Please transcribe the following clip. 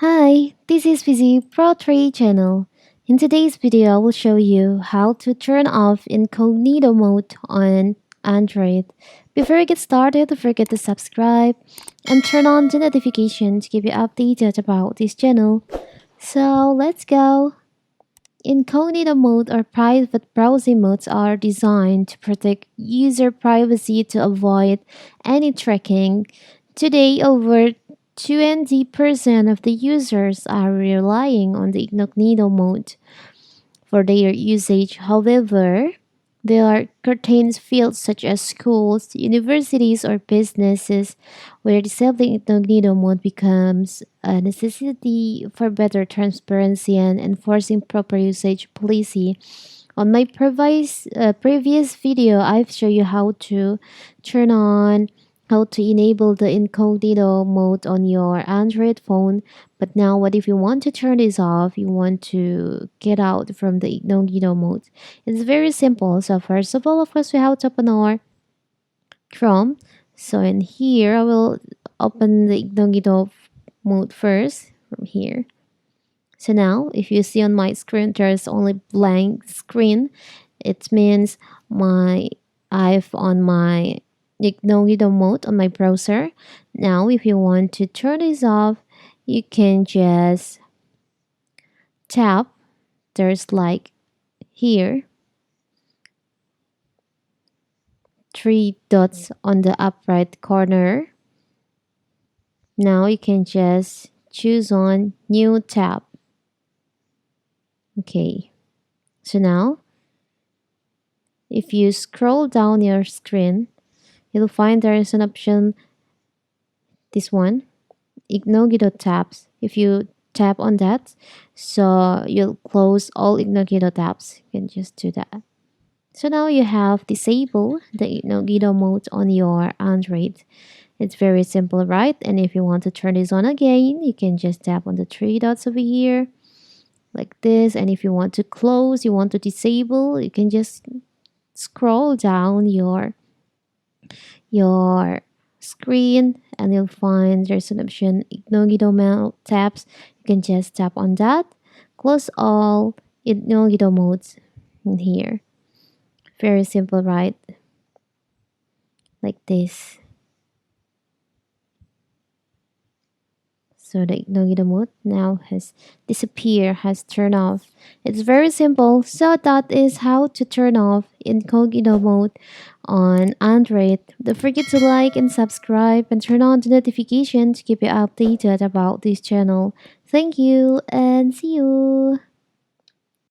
Hi, this is Busy Pro 3 channel. In today's video, I will show you how to turn off incognito mode on Android. Before we get started, don't forget to subscribe and turn on the notification to keep you updated about this channel. So let's go. Incognito mode or private browsing modes are designed to protect user privacy to avoid any tracking. Today, over 20% of the users are relying on the incognito mode for their usage. However, there are contains fields such as schools, universities, or businesses where disabling incognito mode becomes a necessity for better transparency and enforcing proper usage policy. On my previous video, I've shown you how to enable the incognito mode on your Android phone. But now, what if you want to turn this off? You want to get out from the incognito mode. It's very simple. So first of all, of course, we have to open our Chrome. So in here, I will open the incognito mode first from here. So now, if you see on my screen, there's only blank screen. It means I've on my incognito mode on my browser. Now, if you want to turn this off, you can just tap. There's like here three dots on the up right corner. Now you can just choose on new tab. Okay, so now if you scroll down your screen, you'll find there is an option, this one, incognito tabs. If you tap on that, so you'll close all incognito tabs. You can just do that. So now you have disabled the incognito mode on your Android. It's very simple, right? And if you want to turn this on again, you can just tap on the three dots over here like this. And if you want to close, you want to disable, you can just scroll down your screen and you'll find there's an option incognito mode tabs. You can just tap on that, close all incognito modes in here. Very simple, right? Like this. So the incognito mode now has disappeared, has turned off. It's very simple. So that is how to turn off incognito mode on Android. Don't forget to like and subscribe and turn on the notification to keep you updated about this channel. Thank you and see you.